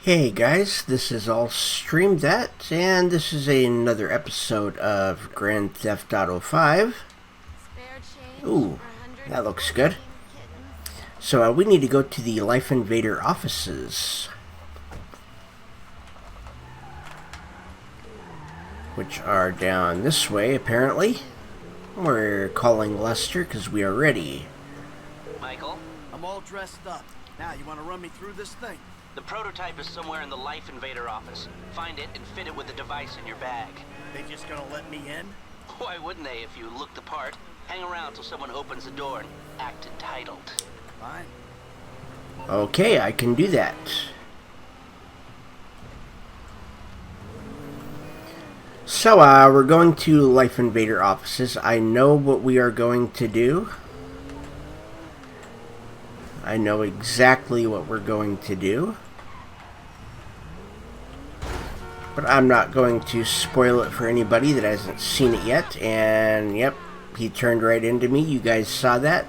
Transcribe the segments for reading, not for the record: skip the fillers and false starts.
Hey guys, this is all streamed at, and this is another episode of Grand Theft Auto 5. Ooh, that looks good. So we need to go to the Life Invader offices, which are down this way apparently. We're calling Lester because we are ready. Michael? I'm all dressed up. Now, you want to run me through this thing? The prototype is somewhere in the Life Invader office. Find it and fit it with the device in your bag. They just gonna let me in? Why wouldn't they if you look the part? Hang around till someone opens the door and act entitled. Fine. Okay, I can do that. So, we're going to Life Invader offices. I know what we are going to do. I know exactly what we're going to do. But I'm not going to spoil it for anybody that hasn't seen it yet. And, yep, he turned right into me. You guys saw that.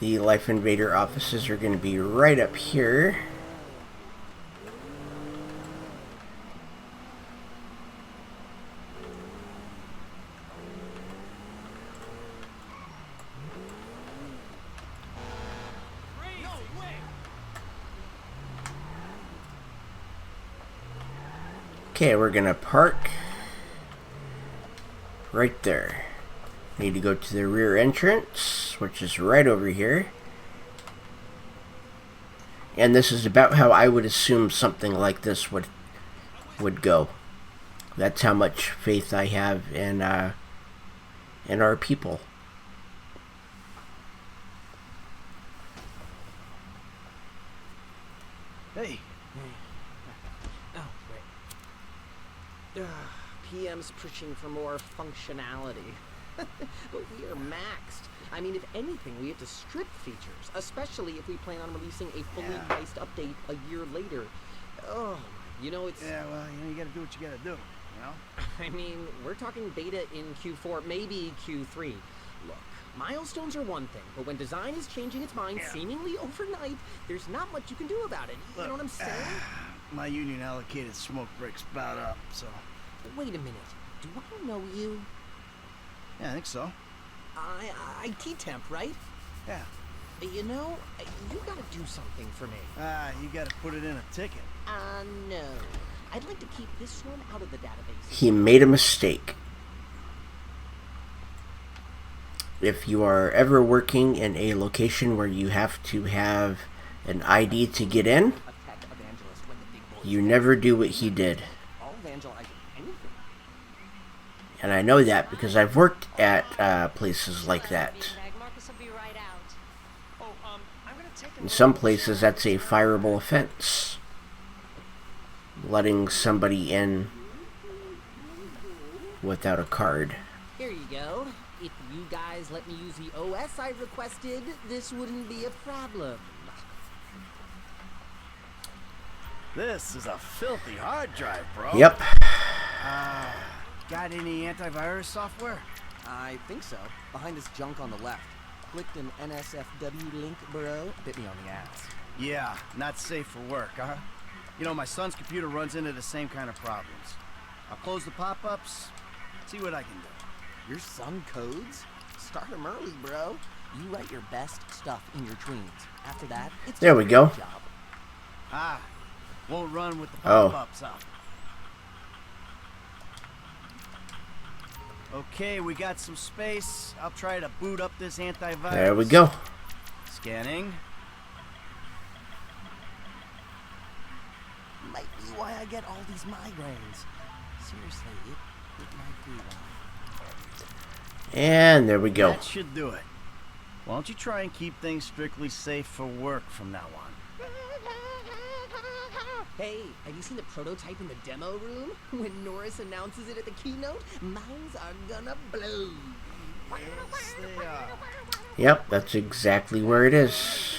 The Life Invader offices are going to be right up here. Okay, we're gonna park right there. Need to go to the rear entrance, which is right over here. And this is about how I would assume something like this would go. That's how much faith I have in our people. Hey. PM's pushing for more functionality. But we are maxed. I mean, if anything, we have to strip features, especially if we plan on releasing a fully heist update a year later. Oh, you know, it's... Yeah, well, you gotta do what you gotta do, you know? I mean, we're talking beta in Q4, maybe Q3. Look, milestones are one thing, but when design is changing its mind seemingly overnight, there's not much you can do about it. You know what I'm saying? My union allocated smoke breaks about up, so... Wait a minute. Do I know you? Yeah, I think so. IT temp, right? Yeah. You know, you gotta do something for me. You gotta put it in a ticket. No. I'd like to keep this one out of the database. He made a mistake. If you are ever working in a location where you have to have an ID to get in, you never do what he did. And I know that because I've worked at places like that. In some places, that's a fireable offense. Letting somebody in without a card. Here you go. If you guys let me use the OS I requested, this wouldn't be a problem. This is a filthy hard drive, bro. Yep. Got any antivirus software? I think so. Behind this junk on the left. Clicked an NSFW link, bro. Bit me on the ass. Yeah, not safe for work, huh? You know, my son's computer runs into the same kind of problems. I'll close the pop-ups, see what I can do. Your son codes? Start him early, bro. You write your best stuff in your tweens. After that, it's there we go. Job. Won't run with the pop-ups up. Okay, we got some space. I'll try to boot up this antivirus. There we go. Scanning. Might be why I get all these migraines. Seriously, it might be why. And there we go. That should do it. Why don't you try and keep things strictly safe for work from now on? Hey, have you seen the prototype in the demo room? When Norris announces it at the keynote, minds are gonna blow. Yes, they are. Yep, that's exactly where it is.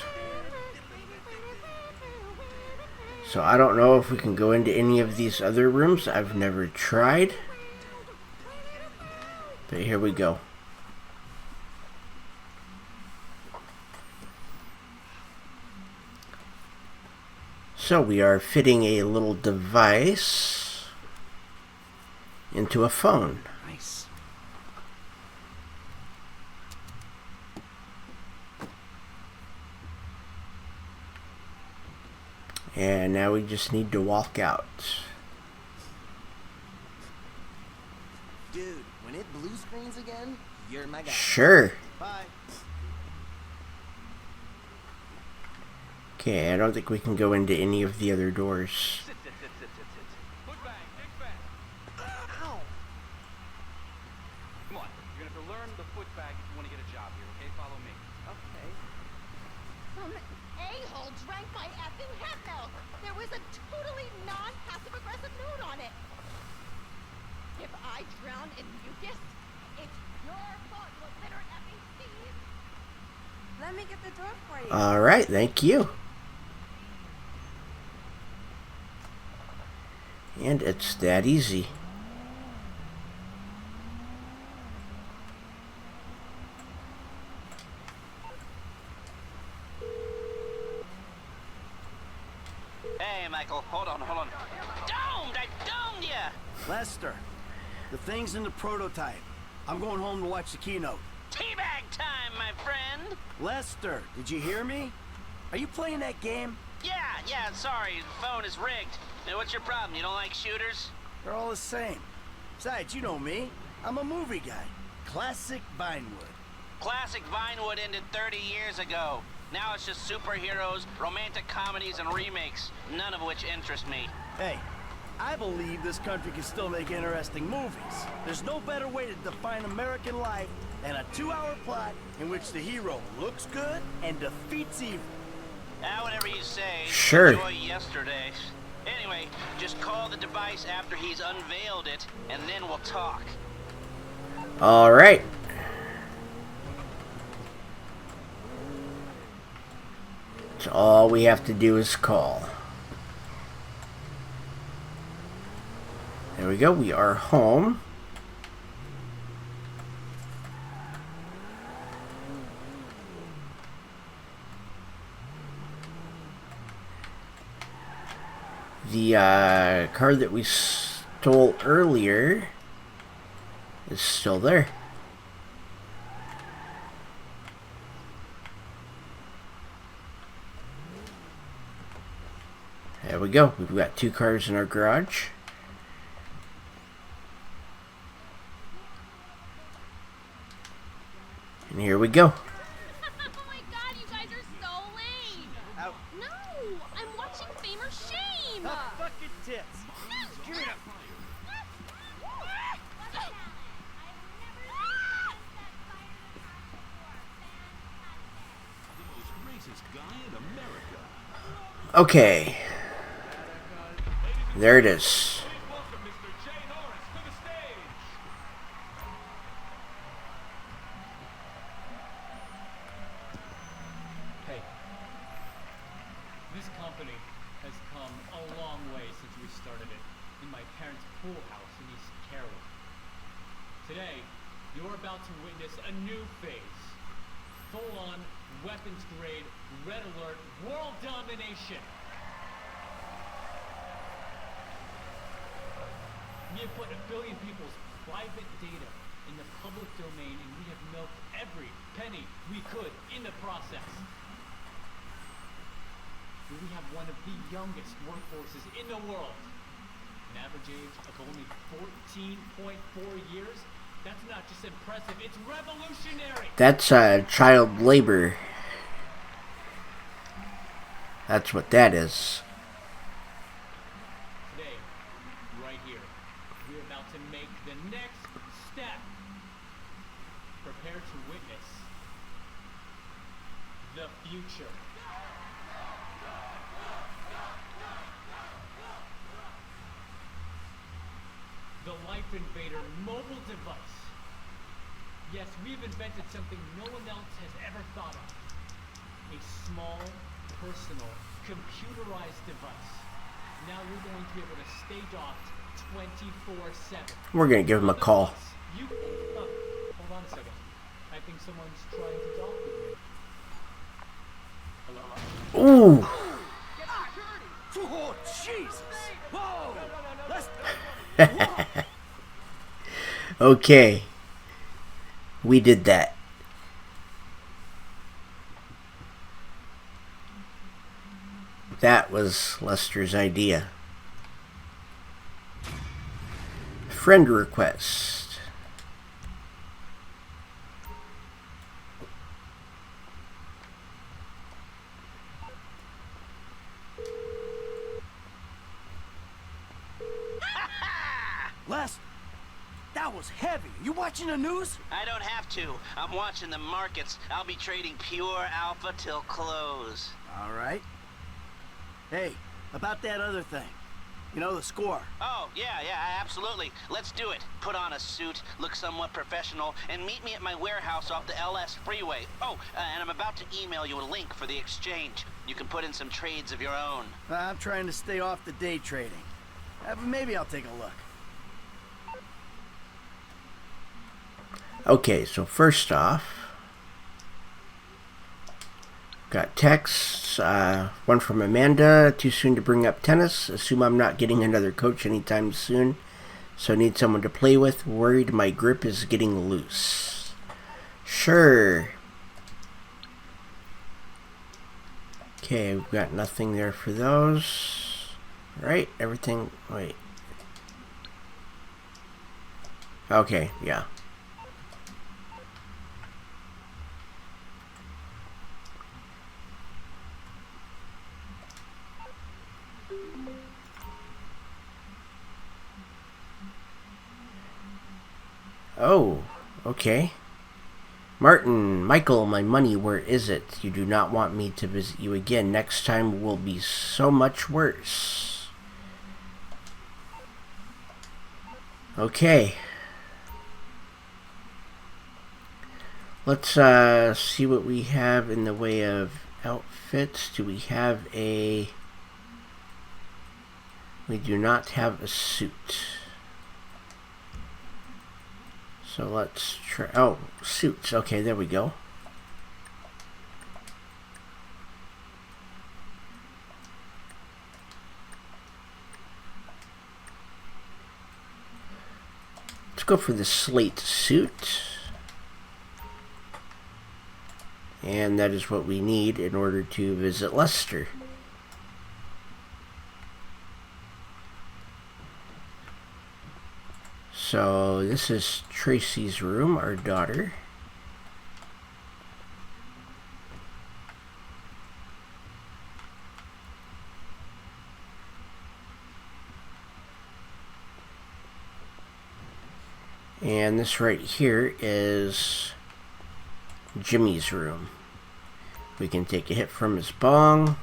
So I don't know if we can go into any of these other rooms. I've never tried. But here we go. So we are fitting a little device into a phone. Nice. And now we just need to walk out. Dude, when it blue screens again, you're my guy. Sure. Bye. Okay, I don't think we can go into any of the other doors. Sit. Foot bang, dig fast. Ow! Come on, you're gonna have to learn the foot bag if you want to get a job here, okay? Follow me. Okay. Some a-hole drank my effing hemp milk. There was a totally non-passive-aggressive note on it. If I drown in mucus, it's your fault, you illiterate effing thieves. Let me get the door for you. Alright, thank you. And it's that easy. Hey, Michael, hold on. Domed! I domed ya! Lester, the thing's in the prototype. I'm going home to watch the keynote. Teabag time, my friend! Lester, did you hear me? Are you playing that game? Yeah, sorry, the phone is rigged. Now, what's your problem? You don't like shooters? They're all the same. Besides, you know me. I'm a movie guy. Classic Vinewood. Classic Vinewood ended 30 years ago. Now it's just superheroes, romantic comedies, and remakes, none of which interest me. Hey, I believe this country can still make interesting movies. There's no better way to define American life than a 2-hour plot in which the hero looks good and defeats evil. Whatever you say. Sure. Enjoy yesterday. Anyway, just call the device after he's unveiled it, and then we'll talk. Alright. So all we have to do is call. There we go, we are home. The car that we stole earlier is still there. There we go. We've got 2 cars in our garage. And here we go. Oh my god, you guys are so lame. Out. No, I'm watching Fame or Shame. Fucking tits. Give it up. Okay. There it is. Welcome, Mr. J. Norris, to the stage. Hey, this company has come a long way since we started it in my parents' pool house in East Carroll. Today, you're about to witness a new phase. Full-on, weapons-grade, red alert, world domination. We have put 1 billion people's private data in the public domain, and we have milked every penny we could in the process. We have one of the youngest workforces in the world. An average age of only 14.4 years. That's not just impressive, it's revolutionary! That's child labor. That's what that is. Today, right here, we're about to make the next step. Prepare to witness the future. The Life Invader mobile device. Yes, we've invented something no one else has ever thought of. A small, personal, computerized device. Now you're going to be able to stay docked 24/7. We're gonna give him a call. You, hold on a second. I think someone's trying to dock with me. Hello? Ooh. Whew. Jesus! Whoa! Let's... Okay. We did that. That was Lester's idea. Friend request. Les, that was heavy. You watching the news? I don't have to. I'm watching the markets. I'll be trading pure alpha till close. All right. Hey, about that other thing. You know, the score. Oh, yeah, absolutely. Let's do it. Put on a suit, look somewhat professional, and meet me at my warehouse off the LS freeway. Oh, and I'm about to email you a link for the exchange. You can put in some trades of your own. I'm trying to stay off the day trading. But maybe I'll take a look. Okay, so first off, got texts, one from Amanda, too soon to bring up tennis, assume I'm not getting another coach anytime soon, so need someone to play with, worried my grip is getting loose. Sure. Okay, we've got nothing there for those. Right, everything, wait. Okay, yeah. Oh, okay. Martin, Michael, my money, where is it? You do not want me to visit you again. Next time will be so much worse. Okay. Let's see what we have in the way of outfits. Do we have a... We do not have a suit. So let's try, oh, suits. Okay, there we go. Let's go for the slate suit. And that is what we need in order to visit Lester. So this is Tracy's room, our daughter. And this right here is Jimmy's room. We can take a hit from his bong.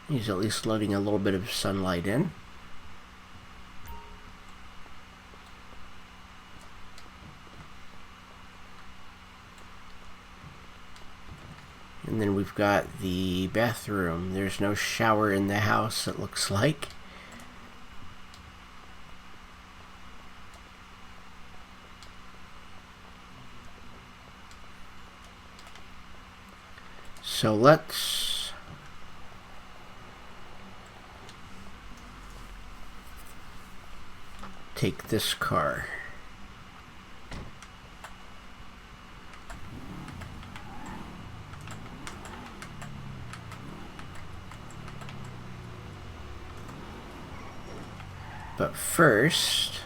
He's at least letting a little bit of sunlight in. And then we've got the bathroom. There's no shower in the house, it looks like. So let's take this car. But first,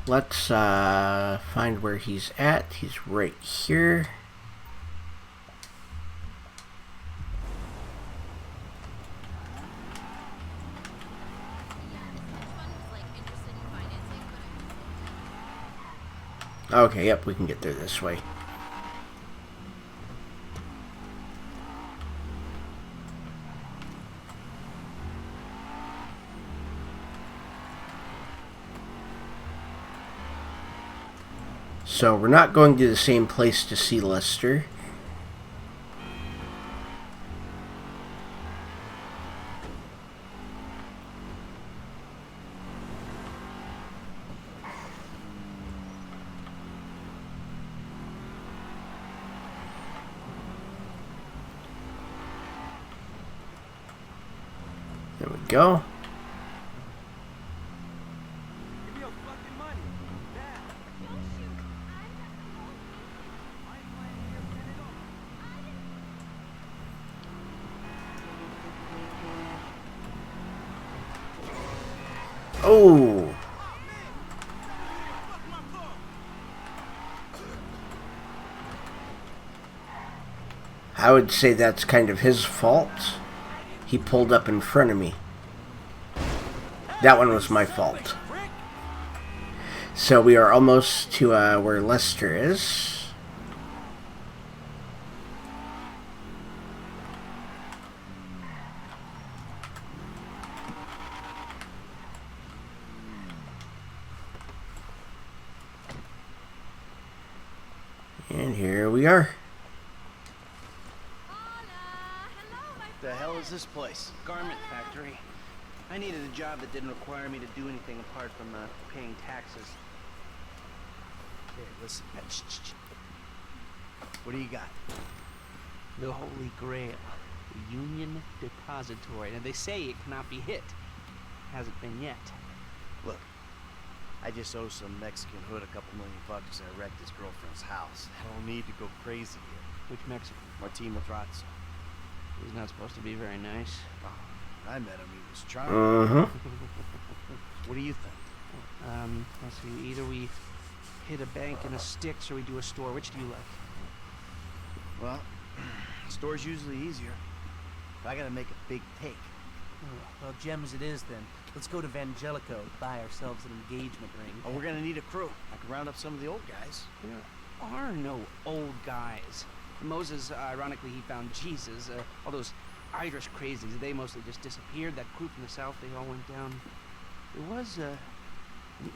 let's find where he's at. He's right here. Okay, yep, we can get there this way. So we're not going to the same place to see Lester. There we go. Give me your fucking money. Dad. Don't shoot. I got the whole thing. I'm planning to get it off. Oh! I would say that's kind of his fault. He pulled up in front of me. That one was my fault. So we are almost to where Lester is. And here we are. The hell is this place? Garment factory. I needed a job that didn't require me to do anything apart from paying taxes. Hey, listen. What do you got? The Holy Grail. The Union Depository. And they say it cannot be hit. Hasn't been yet. Look, I just owe some Mexican hood a couple $1,000,000 and I wrecked his girlfriend's house. I don't need to go crazy here. Which Mexican? Martin Matrazo. He's not supposed to be very nice. Oh, when I met him, he was charming. What do you think? Let's see. Either we hit a bank in a Styx or we do a store. Which do you like? Well, store's usually easier. But I gotta make a big take. Well, gems it is then. Let's go to Jellico, buy ourselves an engagement ring. Oh, we're gonna need a crew. I can round up some of the old guys. There are no old guys. Moses, ironically, he found Jesus. All those Irish crazies, they mostly just disappeared. That crew from the south, they all went down. There was an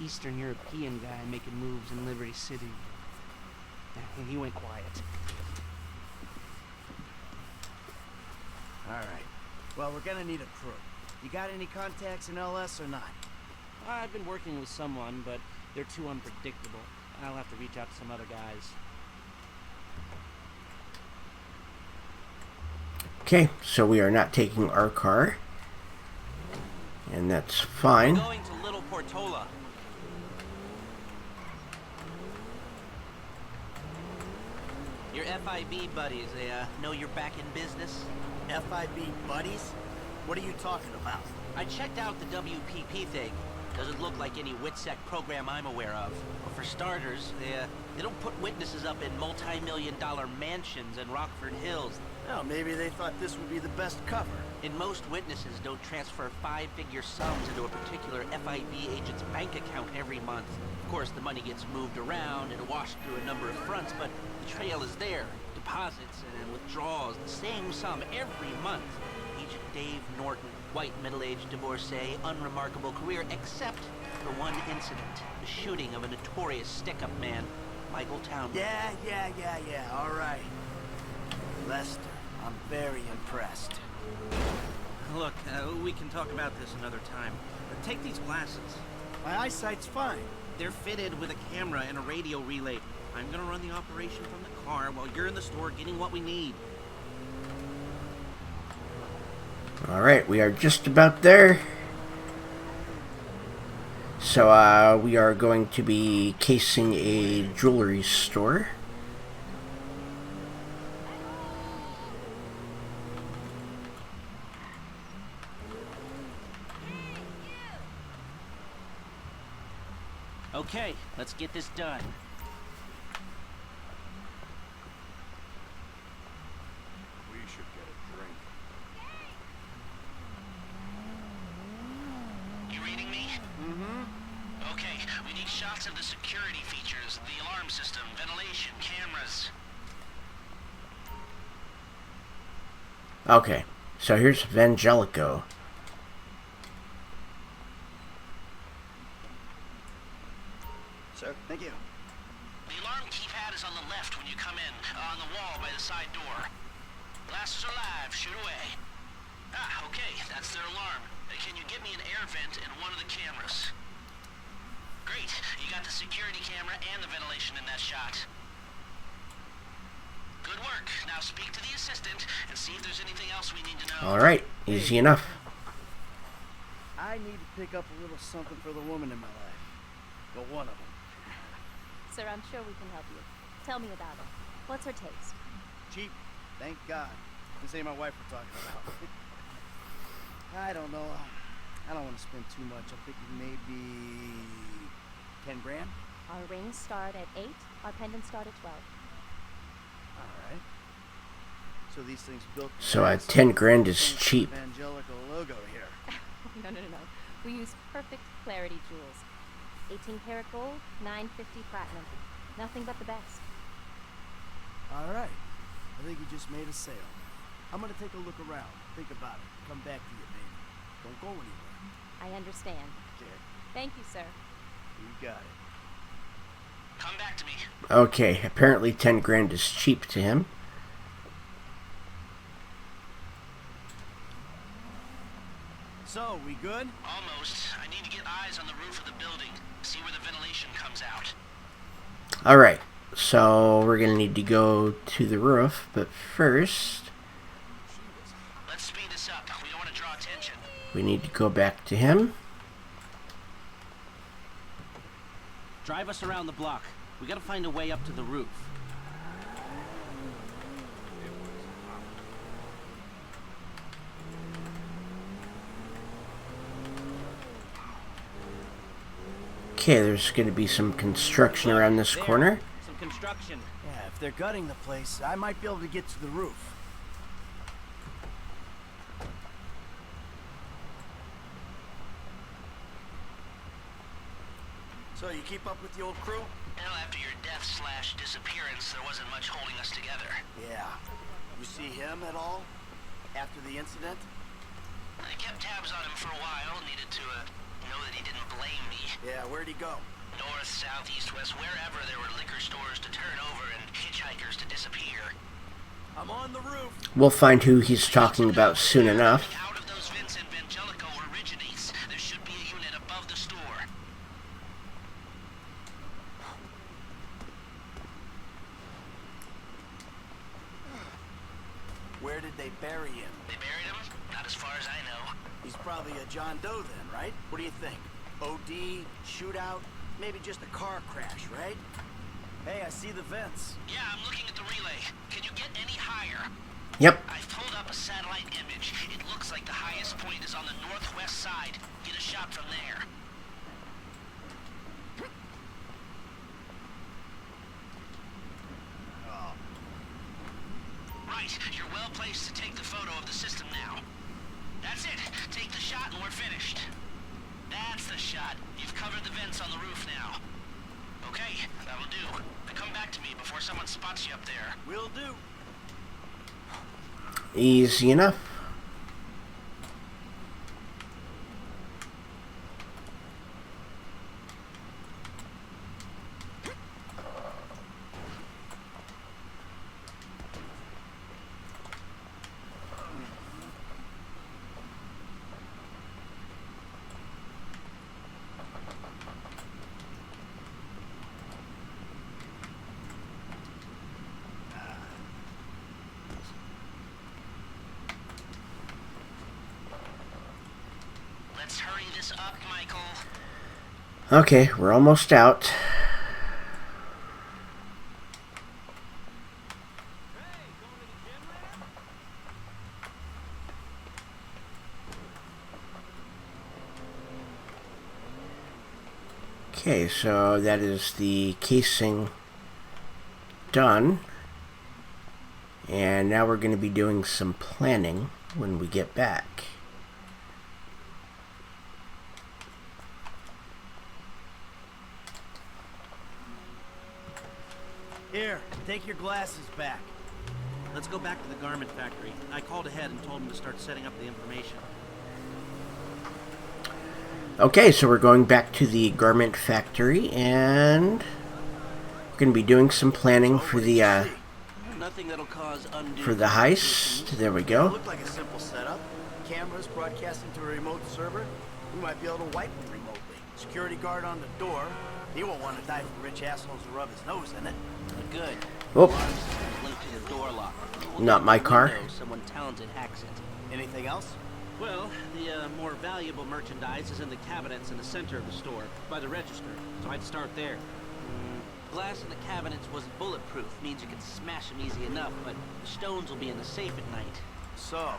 Eastern European guy making moves in Liberty City. And he went quiet. All right. Well, we're gonna need a crew. You got any contacts in LS or not? I've been working with someone, but they're too unpredictable. I'll have to reach out to some other guys. Okay, so we are not taking our car. And that's fine. Going to Little Portola. Your FIV buddies, they know you're back in business? FIV Buddies? What are you talking about? I checked out the WPP thing. Doesn't look like any WITSEC program I'm aware of. Well, for starters, they don't put witnesses up in multi-million-dollar mansions in Rockford Hills. Oh, maybe they thought this would be the best cover. And most witnesses don't transfer five-figure sums into a particular FIV agent's bank account every month. Of course, the money gets moved around and washed through a number of fronts, but the trail is there. Deposits and withdrawals, the same sum every month. Agent Dave Norton, white middle-aged divorcee, unremarkable career, except for one incident. The shooting of a notorious stick-up man, Michael Townley. Yeah, all right. Lester, I'm very impressed. Look, we can talk about this another time. But take these glasses. My eyesight's fine. They're fitted with a camera and a radio relay. I'm gonna run the operation from the car while you're in the store getting what we need. Alright, we are just about there. So, we are going to be casing a jewelry store. Okay, let's get this done. We should get a drink. You reading me? Mm-hmm. Okay, we need shots of the security features, the alarm system, ventilation, cameras. Okay, so here's Jellico. Sir, thank you. The alarm keypad is on the left when you come in, on the wall by the side door. Blasters are live, shoot away. Ah, okay, that's their alarm. Can you get me an air vent in one of the cameras? Great, you got the security camera and the ventilation in that shot. Good work. Now speak to the assistant and see if there's anything else we need to know. Alright, easy enough. I need to pick up a little something for the woman in my life. But one of them. Sir, I'm sure we can help you. Tell me about it. What's her taste? Cheap, thank God. This ain't my wife we're talking about. I don't know. I don't want to spend too much. I'm thinking maybe 10 grand. Our rings start at 8. Our pendants start at 12. All right. So these things built. So 10 grand is cheap. Jellico logo here. No. We use perfect clarity jewels. 18 karat gold, 950 platinum. Nothing but the best. All right. I think you just made a sale. I'm gonna take a look around. Think about it. Come back to you, baby. Don't go anywhere. I understand. Okay. Thank you, sir. You got it. Come back to me. Okay, apparently 10 grand is cheap to him. So, we good? Almost. I need to get eyes on the roof of the building. See where the ventilation comes out. Alright, so we're going to need to go to the roof, but first Let's speed this up. We don't want to draw attention. we need to go back to him. Drive us around the block. We gotta find a way up to the roof. Okay, there's going to be some construction around this corner. Some construction. Yeah, if they're gutting the place, I might be able to get to the roof. So, you keep up with the old crew? You know, after your death/disappearance, there wasn't much holding us together. Yeah. You see him at all? After the incident? I kept tabs on him for a while. Needed to know that he didn't blame me. Yeah, where'd he go? North, south, east, west, wherever there were liquor stores to turn over and hitchhikers to disappear. I'm on the roof. We'll find who he's talking about soon enough. Out of those vents in Jellico originates. There should be a unit above the store. Where did they bury him? They buried him? Not as far as I know. He's probably a John Doe then, right? What do you think? OD, shootout, maybe just a car crash, right? Hey, I see the vents. Yeah, I'm looking at the relay. Can you get any higher? Yep. I've pulled up a satellite image. It looks like the highest point is on the northwest side. Get a shot from there. Right, you're well placed to take the photo of the system now. That's it. Take the shot and we're finished. That's the shot. You've covered the vents on the roof now. Okay, that'll do. Now come back to me before someone spots you up there. Will do. Easy enough. Let's hurry this up, Michael. Okay, we're almost out. Okay, so that is the casing done. And now we're going to be doing some planning when we get back. Here, take your glasses back. Let's go back to the garment factory. I called ahead and told him to start setting up the information. Okay, so we're going back to the garment factory, and we're going to be doing some planning for the Nothing that'll cause undue heist. There we go. Looked like a simple setup. Cameras broadcasting to a remote server. We might be able to wipe them remotely. Security guard on the door. He won't want to die for rich assholes to rub his nose in it. Good. Oh, Link to the door lock. not my car. Someone talented hacks it. Anything else? Well, the more valuable merchandise is in the cabinets in the center of the store, by the register, so I'd start there. Glass in the cabinets wasn't bulletproof, means you can smash them easy enough, but the stones will be in the safe at night. So,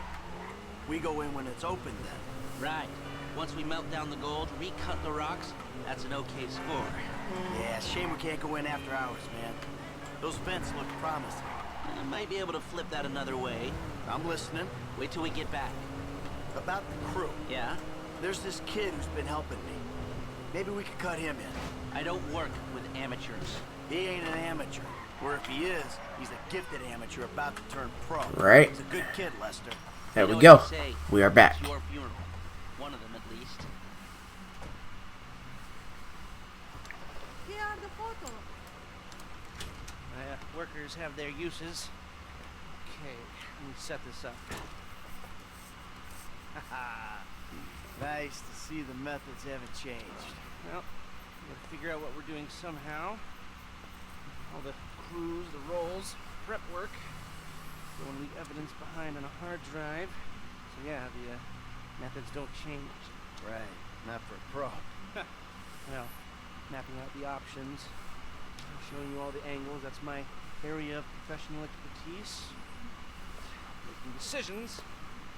we go in when it's open then? Right. Once we melt down the gold, recut the rocks, that's an okay score. Yeah, shame we can't go in after hours, man. Those vents look promising. I might be able to flip that another way. I'm listening. Wait till we get back. About the crew. Yeah? There's this kid who's been helping me. Maybe we could cut him in. I don't work with amateurs. He ain't an amateur. Or if he is, he's a gifted amateur about to turn pro. Right. He's a good kid, Lester. There You we know go. what they say, We are back. it's your funeral. One of them, at least. Here are the photos. Workers have their uses. Okay, let me set this up. Nice to see the methods haven't changed. Well, we gotta figure out what we're doing somehow. All the clues, the rolls, prep work. Don't want to leave evidence behind on a hard drive. So yeah, the methods don't change. Right, not for pro. Well, mapping out the options, showing you all the angles, that's my area of professional expertise. Making decisions,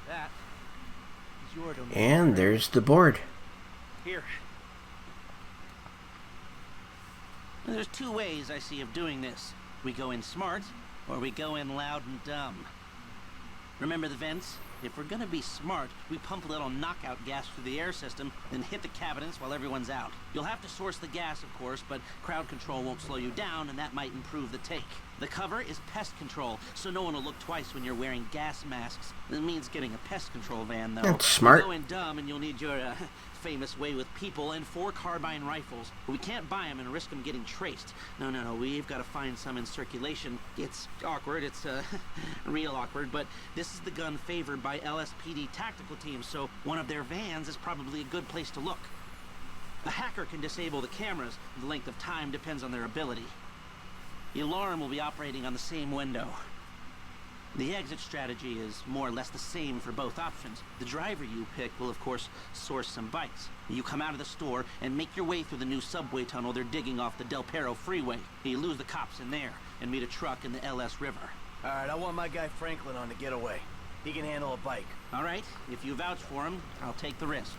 that is your domain. And there's the board. Here. There's two ways I see of doing this. We go in smart, or we go in loud and dumb. Remember the vents? If we're gonna be smart, we pump a little knockout gas through the air system, then hit the cabinets while everyone's out. You'll have to source the gas, of course, but crowd control won't slow you down, and that might improve the take. The cover is pest control, so no one will look twice when you're wearing gas masks. It means getting a pest control van, though. That's smart. You go in dumb, and you'll need your famous way with people and 4 carbine rifles. But we can't buy them and risk them getting traced. No, we've got to find some in circulation. It's awkward, it's real awkward, but this is the gun favored by LSPD tactical teams, so one of their vans is probably a good place to look. A hacker can disable the cameras. The length of time depends on their ability. The alarm will be operating on the same window. The exit strategy is more or less the same for both options. The driver you pick will, of course, source some bikes. You come out of the store and make your way through the new subway tunnel they're digging off the Del Perro freeway. You lose the cops in there and meet a truck in the LS River. All right, I want my guy Franklin on the getaway. He can handle a bike. All right, if you vouch for him, I'll take the risk.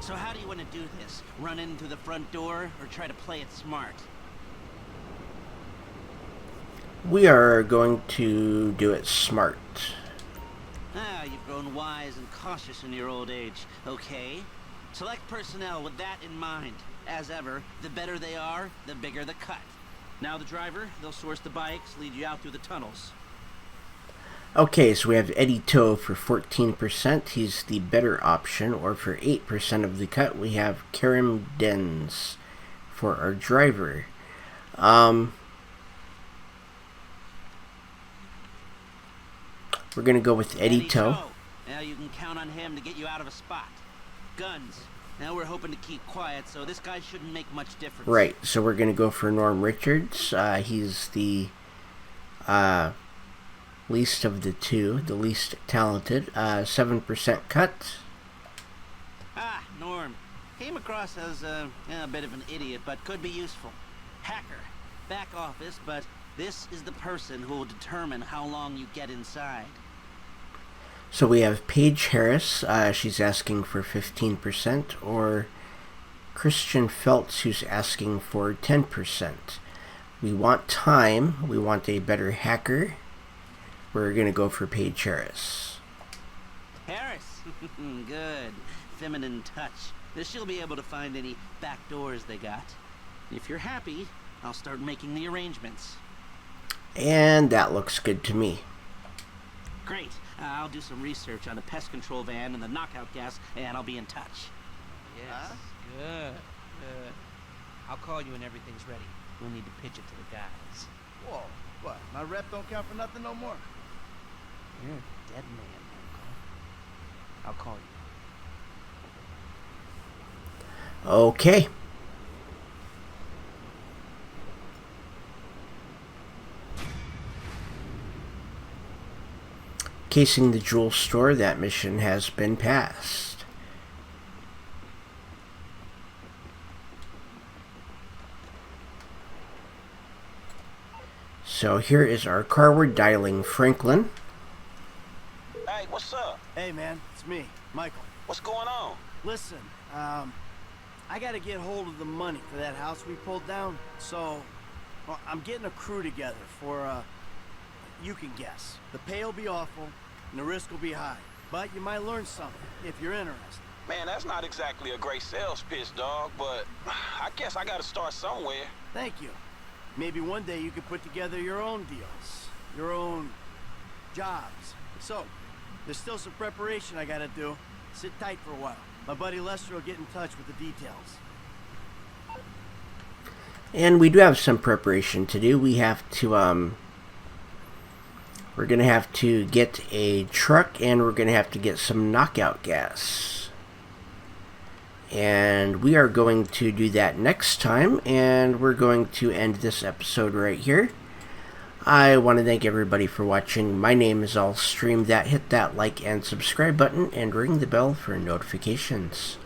So how do you want to do this? Run in through the front door or try to play it smart? We are going to do it smart. Ah, you've grown wise and cautious in your old age. Okay. Select personnel with that in mind. As ever, the better they are, the bigger the cut. Now the driver, they'll source the bikes, lead you out through the tunnels. Okay, so we have Eddie Toe for 14%. He's the better option. Or for 8% of the cut, we have Karim Dens for our driver. We're going to go with Eddie Toe. Now you can count on him to get you out of a spot. Guns. Now we're hoping to keep quiet, so this guy shouldn't make much difference. Right, so we're going to go for Norm Richards. He's the least of the two, the least talented. 7% cut. Ah, Norm. Came across as a bit of an idiot, but could be useful. Hacker. Back office, but this is the person who will determine how long you get inside. So we have Paige Harris. She's asking for 15%. Or Christian Feltz, who's asking for 10%. We want time. We want a better hacker. We're going to go for Paige Harris. Harris. Good. Feminine touch. She'll be able to find any back doors they got. If you're happy, I'll start making the arrangements. And that looks good to me. Great. I'll do some research on the pest control van and the knockout gas, and I'll be in touch. Yes. Good. I'll call you when everything's ready. We'll need to pitch it to the guys. Whoa, what? My rep don't count for nothing no more? You're a dead man, Uncle. I'll call you. Okay. casing the jewel store, that mission has been passed. So here is our car. We're dialing Franklin. Hey, what's up? Hey, man, it's me, Michael. What's going on? Listen, I gotta get hold of the money for that house we pulled down, so well, I'm getting a crew together for, you can guess. The pay will be awful, and the risk will be high, but you might learn something if you're interested. Man, that's not exactly a great sales pitch, dog, but I guess I gotta start somewhere. Thank you. Maybe one day you could put together your own deals, your own jobs. So, there's still some preparation I gotta do. Sit tight for a while. My buddy Lester will get in touch with the details. And we do have some preparation to do. We have to, we're gonna have to get a truck, and we're gonna have to get some knockout gas. And we are going to do that next time, and we're going to end this episode right here. I want to thank everybody for watching. My name is All Stream That. Hit that like and subscribe button and ring the bell for notifications.